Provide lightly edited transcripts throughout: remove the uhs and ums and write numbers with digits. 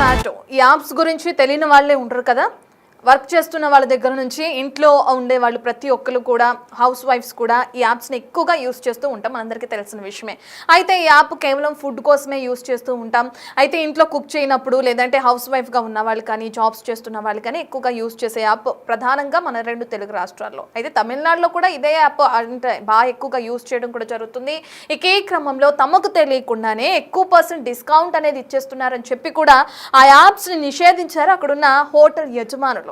జొమాటో ఈ యాప్స్ గురించి తెలియని వాళ్ళే ఉండరు కదా. వర్క్ చేస్తున్న వాళ్ళ దగ్గర నుంచి ఇంట్లో ఉండే వాళ్ళు ప్రతి ఒక్కరు కూడా హౌస్ వైఫ్స్ కూడా ఈ యాప్స్ని ఎక్కువగా యూస్ చేస్తూ ఉంటాం, మనందరికీ తెలిసిన విషయమే. అయితే ఈ యాప్ కేవలం ఫుడ్ కోసమే యూస్ చేస్తూ ఉంటాం. అయితే ఇంట్లో కుక్ చేయనప్పుడు లేదంటే హౌస్ వైఫ్గా ఉన్న వాళ్ళు కానీ జాబ్స్ చేస్తున్న వాళ్ళు కానీ ఎక్కువగా యూస్ చేసే యాప్ ప్రధానంగా మన 2 తెలుగు రాష్ట్రాల్లో. అయితే తమిళనాడులో కూడా ఇదే యాప్ అంటే బాగా ఎక్కువగా యూస్ చేయడం కూడా జరుగుతుంది. ఈ క్రమంలో తమకు తెలియకుండానే ఎక్కువ % డిస్కౌంట్ అనేది ఇచ్చేస్తున్నారని చెప్పి కూడా ఆ యాప్స్ని నిషేధించారు అక్కడున్న హోటల్ యజమానులు.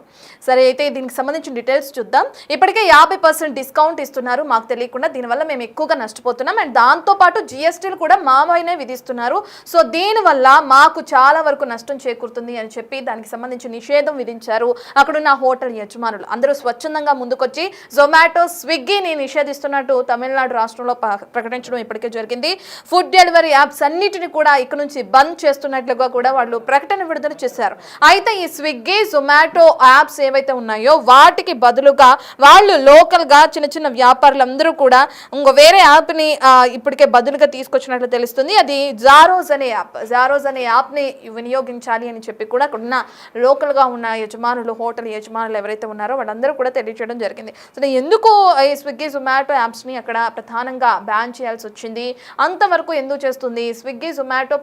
సరే, అయితే దీనికి సంబంధించిన డీటెయిల్స్ చూద్దాం. ఇప్పటికే 50% డిస్కౌంట్ ఇస్తున్నారు మాకు తెలియకుండా. దీనివల్ల మేము ఎక్కువగా నష్టపోతున్నాం. అండ్ దాంతోపాటు జిఎస్టీలు కూడా మావైనే విధిస్తున్నారు. సో దీనివల్ల మాకు చాలా వరకు నష్టం చేకూరుతుంది అని చెప్పి దానికి సంబంధించి నిషేధం విధించారు అక్కడున్న హోటల్ యజమానులు. అందరూ స్వచ్ఛందంగా ముందుకొచ్చి జొమాటో, స్విగ్గీని నిషేధిస్తున్నట్టు తమిళనాడు రాష్ట్రంలో ప్రకటించడం ఇప్పటికే జరిగింది. ఫుడ్ డెలివరీ యాప్స్ అన్నిటిని కూడా ఇక్కడ నుంచి బంద్ చేస్తున్నట్లుగా కూడా వాళ్ళు ప్రకటన విడుదల చేశారు. అయితే ఈ స్విగ్గీ, జొమాటో యాప్స్ ఏవైతే ఉన్నాయో వాటికి బదులుగా వాళ్ళు లోకల్గా చిన్న చిన్న వ్యాపారులందరూ కూడా ఇంకో వేరే యాప్ని ఇప్పటికే బదులుగా తీసుకొచ్చినట్లు తెలుస్తుంది. అది జారోజ్ అనే యాప్. జారోజ్ అనే యాప్ని వినియోగించాలి అని చెప్పి కూడా అక్కడ ఉన్న లోకల్గా ఉన్న యజమానులు, హోటల్ యజమానులు ఎవరైతే ఉన్నారో వాళ్ళందరూ కూడా తెలియజేయడం జరిగింది. సో ఎందుకు ఈ స్విగ్గీ, జొమాటో యాప్స్ని అక్కడ ప్రధానంగా బ్యాన్ చేయాల్సి వచ్చింది, అంతవరకు ఎందుకు చేస్తుంది? స్విగ్గీ, జొమాటో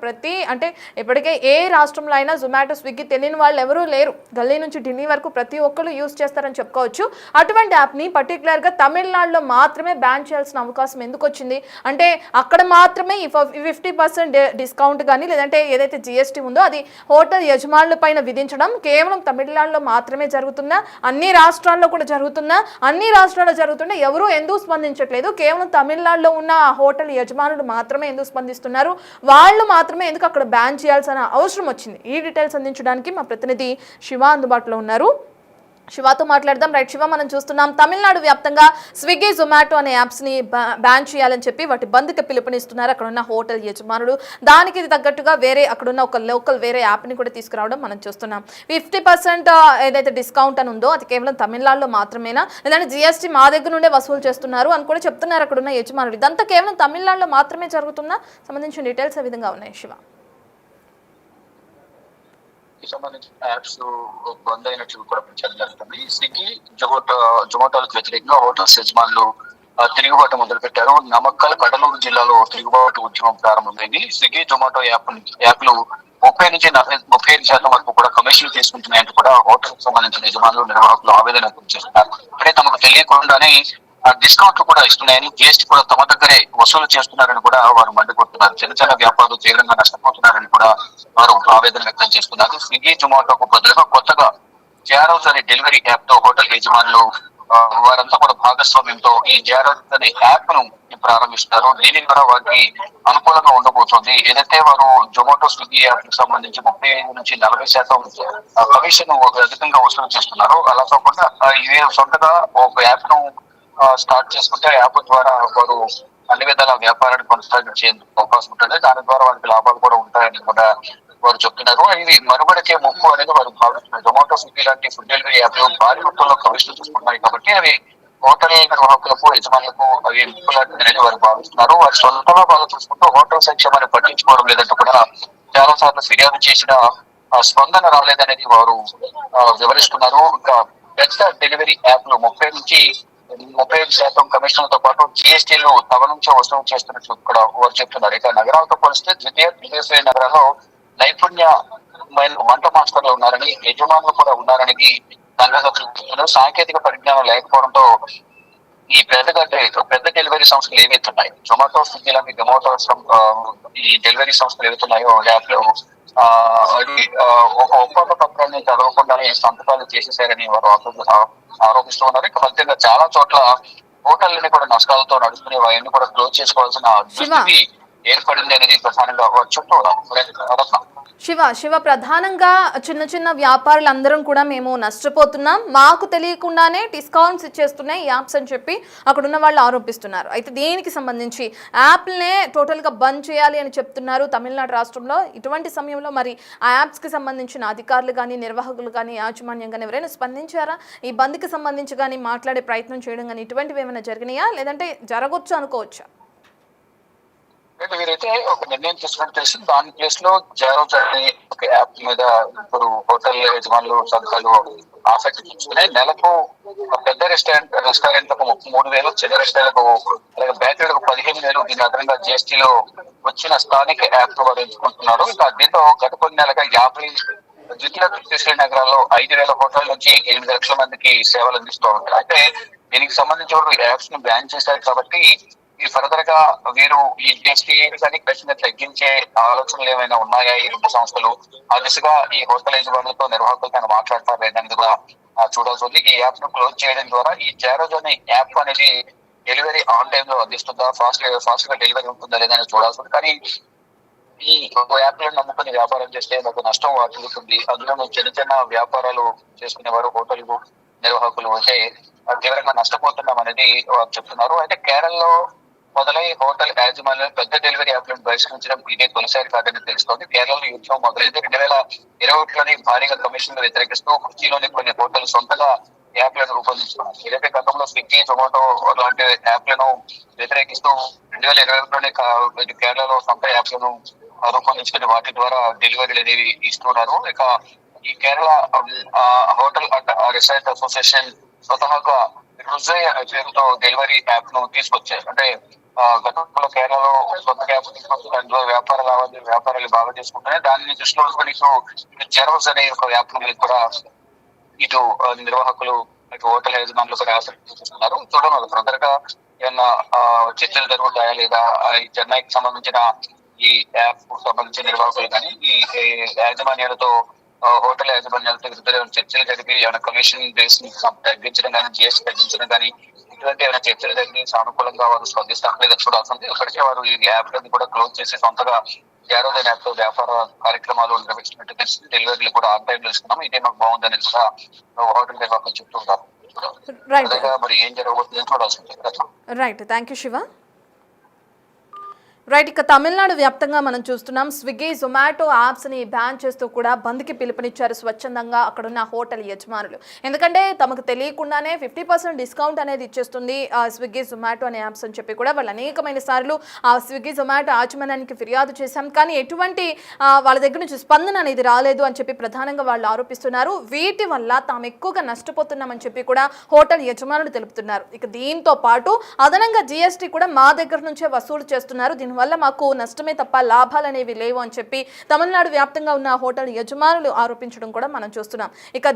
అంటే ఇప్పటికే ఏ రాష్ట్రంలో అయినా జొమాటో, స్విగ్గీ తెలియని వాళ్ళు ఎవరూ లేరు. గల్లీ నుంచి ఢిల్లీ వరకు ప్రతి ఒక్కరు యూస్ చేస్తారని చెప్పుకోవచ్చు. అటువంటి యాప్ని పర్టికులర్గా తమిళనాడులో మాత్రమే బ్యాన్ చేయాల్సిన అవకాశం ఎందుకు వచ్చింది అంటే అక్కడ మాత్రమే ఈ 50% డిస్కౌంట్ కానీ లేదంటే ఏదైతే జిఎస్టీ ఉందో అది హోటల్ యజమానుల పైన విధించడం కేవలం తమిళనాడులో మాత్రమే జరుగుతుందా, అన్ని రాష్ట్రాల్లో కూడా జరుగుతుందా? అన్ని రాష్ట్రాల్లో జరుగుతుంటే ఎవరూ ఎందుకు స్పందించట్లేదు? కేవలం తమిళనాడులో ఉన్న హోటల్ యజమానులు మాత్రమే ఎందుకు స్పందిస్తున్నారు? వాళ్ళు మాత్రమే ఎందుకు అక్కడ బ్యాన్ చేయాల్సిన అవసరం వచ్చింది? ఈ డీటెయిల్స్ అందించడానికి మా ప్రతినిధి శివ అందుబాటులో ఉన్నారు. శివతో మాట్లాడదాం. రైట్ శివ, మనం చూస్తున్నాం తమిళనాడు వ్యాప్తంగా స్విగ్గీ, జొమాటో అనే యాప్స్ని బ్యాన్ చేయాలని చెప్పి వాటి బంద్కి పిలుపునిస్తున్నారు అక్కడ ఉన్న హోటల్ యజమానులు. దానికి తగ్గట్టుగా అక్కడున్న ఒక లోకల్ వేరే యాప్ని కూడా తీసుకురావడం మనం చూస్తున్నాం. 50% ఏదైతే డిస్కౌంట్ అని ఉందో అది కేవలం తమిళనాడులో మాత్రమేనా, లేదంటే జిఎస్టీ మా దగ్గర నుండే వసూలు చేస్తున్నారు అని కూడా చెప్తున్నారు అక్కడున్న యజమానులు. ఇదంతా కేవలం తమిళనాడులో మాత్రమే జరుగుతుందా? సంబంధించిన డీటెయిల్స్ ఏ విధంగా ఉన్నాయి శివ? సంబంధించిన యాప్స్ బంద్ అయినట్లు కూడా ప్రచారం జరుగుతుంది. స్విగ్గీ, జొమాటోలకు వ్యతిరేకంగా హోటల్స్ యజమానులు తిరుగుబాటు మొదలు పెట్టారు. నమక్కల్, కడలూరు జిల్లాలో తిరుగుబాటు ఉద్యమం ప్రారంభమైంది. స్విగ్గీ, జొమాటో యాప్లు 30 నుంచి 35% వరకు కూడా కమిషన్లు తీసుకుంటున్నాయంటూ కూడా హోటల్ సంబంధించిన యజమానులు, నిర్వాహకులు ఆవేదన వ్యక్తం చేస్తున్నారు. అంటే తమకు తెలియకుండానే డిస్కౌంట్లు కూడా ఇస్తున్నాయని, జిఎస్టీ కూడా తమ దగ్గరే వసూలు చేస్తున్నారని కూడా వారు మండిపడుతున్నారు. చిన్న చిన్న వ్యాపారులు తీవ్రంగా నష్టపోతున్నారని కూడా వారు ఆవేదన వ్యక్తం చేస్తున్నారు. స్విగ్గీ, జొమాటోకు బదులుగా కొత్తగా జారోజ్ అనే డెలివరీ యాప్ తో హోటల్ యజమానులు వారంతా కూడా భాగస్వామ్యంతో ఈ జారోజ్ అనే యాప్ ను ప్రారంభిస్తున్నారు. దీని ద్వారా వారికి అనుకూలంగా ఉండబోతోంది. ఏదైతే వారు జొమాటో, స్విగ్గీ యాప్ కి సంబంధించి 35 నుంచి 40% కమిషన్ అధికంగా వసూలు చేస్తున్నారు. అలా కాకుండా ఇవే సొంతగా ఒక యాప్ ను స్టార్ట్ చేసుకుంటే యాప్ ద్వారా వారు అన్ని విధాల వ్యాపారాన్ని కొనసాగించేందుకు అవకాశం ఉంటుంది. దాని ద్వారా వారికి లాభాలు కూడా ఉంటాయని కూడా వారు చెప్తున్నారు. ఇది మనుగడకే ముప్పు అనేది వారు భావిస్తున్నారు. జొమాటో, స్విగ్గీ లాంటి ఫుడ్ డెలివరీ యాప్లు భారీ మొత్తంలో కమిషన్లు తీసుకుంటున్నాయి కాబట్టి అవి హోటల్ నిర్వాహకులకు, యజమానులకు అవి ముప్పు లాంటిది వారు భావిస్తున్నారు. వారి సొంతంగా బాగా చూసుకుంటూ హోటల్ సంక్షేమాన్ని పట్టించుకోవడం లేదంటూ కూడా చాలా సార్లు ఫిర్యాదు చేసిన స్పందన రాలేదనేది వారు వివరిస్తున్నారు. ఇంకా పెద్ద డెలివరీ యాప్లు 35% కమిషన్లతో పాటు జిఎస్టీలు తమ నుంచే వసూలు చేస్తున్నట్లు కూడా వారు చెప్తున్నారు. ఇక నగరాలతో పోలిస్తే ద్వితీయ నగరాల్లో నైపుణ్యమైన వంట మాస్టర్లు ఉన్నారని, యజమానులు కూడా ఉన్నారని సాంకేతిక పరిజ్ఞానం లేకపోవడంతో ఈ పెద్ద డెలివరీ సంస్థలు ఏవైతే ఉన్నాయి, జొమాటో, స్విగ్గీ లాంటి ఈ డెలివరీ సంస్థలు ఏవైతున్నాయో యాప్ లో ఒక ఒప్పంద పత్రాన్ని చదవకుండానే సంతకాలు చేసేసారని వారు ఆరోపిస్తూ ఉన్నారు. ఇక మధ్యంగా చాలా చోట్ల హోటల్ని కూడా నష్టాలతో నడుస్తున్న అవన్నీ కూడా క్లోజ్ చేసుకోవాల్సిన దుస్థితి ఏర్పడింది అనేది ప్రధానంగా చుట్టూ శివ ప్రధానంగా చిన్న చిన్న వ్యాపారులందరం కూడా మేము నష్టపోతున్నాం, మాకు తెలియకుండానే డిస్కౌంట్స్ ఇచ్చేస్తున్నాయి యాప్స్ అని చెప్పి అక్కడున్న వాళ్ళు ఆరోపిస్తున్నారు. అయితే దీనికి సంబంధించి యాప్లనే టోటల్గా బంద్ చేయాలి అని చెప్తున్నారు తమిళనాడు రాష్ట్రంలో. ఇటువంటి సమయంలో మరి ఆ యాప్స్కి సంబంధించిన అధికారులు కానీ, నిర్వాహకులు కానీ, యాజమాన్యం కానీ ఎవరైనా స్పందించారా? ఈ బంద్కి సంబంధించి కానీ మాట్లాడే ప్రయత్నం చేయడం కానీ ఇటువంటివి ఏమైనా జరిగినాయా, లేదంటే జరగొచ్చు అనుకోవచ్చా? అయితే వీరైతే ఒక నిర్ణయం తీసుకున్నట్టు తెలిసి దాని ప్లేస్ లో జారోజ్ అనే ఒక యాప్ మీద ఇప్పుడు హోటల్ యజమానులు సంస్థలు ఆసక్తి చూసుకున్నాయి. నెలకు ఒక పెద్ద రెస్టారెంట్ లకు 33,000, చిన్న రెస్టారెంట్ అలాగే బేకరీలకు 15,000 దీని అదనంగా జిఎస్టీలో వచ్చిన స్థానిక యాప్ వారు ఎంచుకుంటున్నారు. ఇంకా దీంతో గత కొన్ని నెలలుగా 50 జిల్లా శ్రీ నగరాల్లో 5,000 హోటల్ నుంచి 8 లక్షల మందికి సేవలు అందిస్తూ ఉంటారు. అయితే దీనికి సంబంధించి యాప్స్ ను బ్యాన్ చేశారు కాబట్టి ఈ ఫర్దర్ గా వీరు ఈ జిఎస్టీ కానీ ఖచ్చితంగా తగ్గించే ఆలోచనలు ఏమైనా ఉన్నాయా ఈ రెండు సంస్థలు, ఆ దిశగా ఈ హోటల్ యజమానులతో నిర్వాహకులతో మాట్లాడతారు లేదని కూడా చూడాల్సి ఉంది. ఈ యాప్ ను క్లోజ్ చేయడం ద్వారా ఈ జారోజ్ అనే యాప్ అనేది డెలివరీ ఆన్ టైమ్ లో అందిస్తుందా, ఫాస్ట్ గా డెలివరీ ఉంటుందా లేదని చూడాల్సి ఉంది. కానీ ఈ యాప్ లను నమ్ముకుని వ్యాపారం చేస్తే ఒక నష్టం వాటిల్లుతుంది. అందులో చిన్న చిన్న వ్యాపారాలు చేసుకునేవారు హోటల్ నిర్వాహకులు అయితే తీవ్రంగా నష్టపోతున్నాం అనేది వారు చెప్తున్నారు. అయితే కేరళలో మొదలై హోటల్ యాజమాన్యం పెద్ద డెలివరీ యాప్లను బహిష్కరించడం ఇదే తొలిసారి కాదని తెలుస్తోంది. కేరళలో యుద్ధం మొదలైతే 2021లోని భారీగా కమిషన్లు వ్యతిరేకిస్తూ కొచ్చిలోని కొన్ని హోటల్ సొంతగా యాప్లను రూపొందించుకున్నారు. ఇదైతే గతంలో స్విగ్గీ, జొమాటో లాంటి యాప్లను వ్యతిరేకిస్తూ 2021లోనే కేరళలో సొంత యాప్లను రూపొందించుకుని వాటి ద్వారా డెలివరీలు అనేవి ఇస్తున్నారు. ఇక ఈ Kerala hotel and resort association స్వతహాగా రుజయ్ పేరుతో డెలివరీ యాప్ ను తీసుకొచ్చారు. అంటే గతంలో కేరళలో సొంత యాప్ తీసుకొచ్చి దాంట్లో వ్యాపారాలు బాగా చేసుకుంటున్నాయి. దాన్ని దృష్టిలో ఉంచుకొని ఇటు జెరోజ్ అనే ఒక యాప్ కూడా ఇటు నిర్వాహకులు ఇటు హోటల్ యజమానులు కూడా ఆసక్తి చూపిస్తున్నారు. చూడడం ఫర్దర్ గా ఏమన్నా చర్చలు జరుగుతాయా లేదా ఈ చెన్నైకి సంబంధించిన ఈ యాప్ సంబంధించిన నిర్వాహకులు కానీ ఈ యాజమాన్యాలతో హోటల్ యాజమాన్యాలతో చర్చలు జరిపి ఏమైనా కమిషన్ బేస్ ని తగ్గించడం కానీ, జిఎస్టీ తగ్గించడం కానీ ఇటువంటి ఏమైనా చర్చలు జరిగి సానుకూలంగా వారు స్పందిస్తారు లేదా చూడాల్సింది. ఇప్పటికే వారు ఈ యాప్ లను కూడా క్లోజ్ చేసి సొంతగా జారోజ్ యాప్ తో వ్యాపార కార్యక్రమాలు నిర్వహించినట్టు తెలిసి డెలివరీలు కూడా ఆన్ టైం తెలుసుకున్నాం. ఇదే మాకు బాగుందని కూడా హోటల్ నిర్వాహకులు చెప్తూ ఉంటారు. మరి ఏం జరగబోతుందని చూడాల్సింది. Right, thank you Shiva. Right, ఇక తమిళనాడు వ్యాప్తంగా మనం చూస్తున్నాం స్విగ్గీ, జొమాటో యాప్స్ని బ్యాన్ చేస్తూ కూడా బంద్కి పిలుపునిచ్చారు స్వచ్ఛందంగా అక్కడున్న హోటల్ యజమానులు. ఎందుకంటే తమకు తెలియకుండానే 50% డిస్కౌంట్ అనేది ఇచ్చేస్తుంది స్విగ్గీ, జొమాటో అనే యాప్స్ అని చెప్పి కూడా వాళ్ళు అనేకమైన సార్లు ఆ స్విగ్గీ, జొమాటో యాజమాన్యానికి ఫిర్యాదు చేశాం. కానీ ఎటువంటి వాళ్ళ దగ్గర నుంచి స్పందన అనేది రాలేదు అని చెప్పి ప్రధానంగా వాళ్ళు ఆరోపిస్తున్నారు. వీటి వల్ల తాము ఎక్కువగా నష్టపోతున్నామని చెప్పి కూడా హోటల్ యజమానులు తెలుపుతున్నారు. ఇక దీంతో పాటు అదనంగా జిఎస్టీ కూడా మా దగ్గర నుంచే వసూలు చేస్తున్నారు. వల్ల మాకు నష్టమే తప్ప లాభాలు అనేవి లేవు అని చెప్పి తమిళనాడు వ్యాప్తంగా ఉన్న హోటల్ యజమానులు ఆరోపించడం కూడా మనం చూస్తున్నాం. ఇక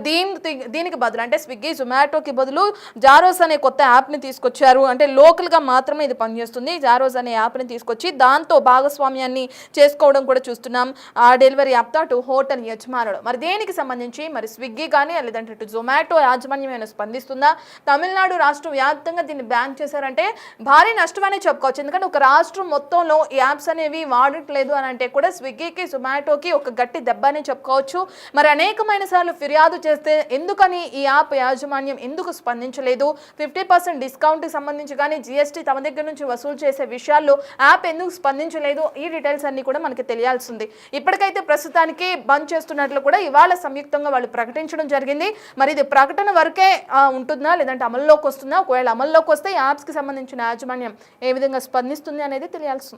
దీనికి బదులు అంటే స్విగ్గీ, జొమాటోకి బదులు జారోజ్ అనే కొత్త యాప్ని తీసుకొచ్చారు. అంటే లోకల్గా మాత్రమే ఇది పనిచేస్తుంది. జారోజ్ అనే యాప్ని తీసుకొచ్చి దాంతో భాగస్వామ్యాన్ని చేసుకోవడం కూడా చూస్తున్నాం ఆ డెలివరీ యాప్తో అటు హోటల్ యజమానులు. మరి దేనికి సంబంధించి మరి స్విగ్గీ కానీ లేదంటే ఇటు జొమాటో యాజమాన్యం ఏమైనా స్పందిస్తుందా? తమిళనాడు రాష్ట్ర వ్యాప్తంగా దీన్ని బ్యాన్ చేశారంటే భారీ నష్టమనే చెప్పుకోవచ్చు. ఎందుకంటే ఒక రాష్ట్రం మొత్తం ఈ యాప్స్ అనేవి వాడట్లేదు అని అంటే కూడా స్విగ్గీకి, జొమాటోకి ఒక గట్టి దెబ్బ అని చెప్పుకోవచ్చు. మరి అనేకమైన సార్లు ఫిర్యాదు చేస్తే ఎందుకని ఈ యాప్ యాజమాన్యం ఎందుకు స్పందించలేదు, 50% డిస్కౌంట్కి సంబంధించి కానీ జిఎస్టీ తమ దగ్గర నుంచి వసూలు చేసే విషయాల్లో యాప్ ఎందుకు స్పందించలేదు, ఈ డీటెయిల్స్ అన్ని కూడా మనకి తెలియాల్సింది. ఇప్పటికైతే ప్రస్తుతానికి బంద్ చేస్తున్నట్లు కూడా ఇవాళ సంయుక్తంగా వాళ్ళు ప్రకటించడం జరిగింది. మరి ఇది ప్రకటన వరకే ఉంటుందా లేదంటే అమల్లోకి వస్తుందా? ఒకవేళ అమల్లోకి వస్తే యాప్స్కి సంబంధించిన యాజమాన్యం ఏ విధంగా స్పందిస్తుంది అనేది తెలియాల్సింది.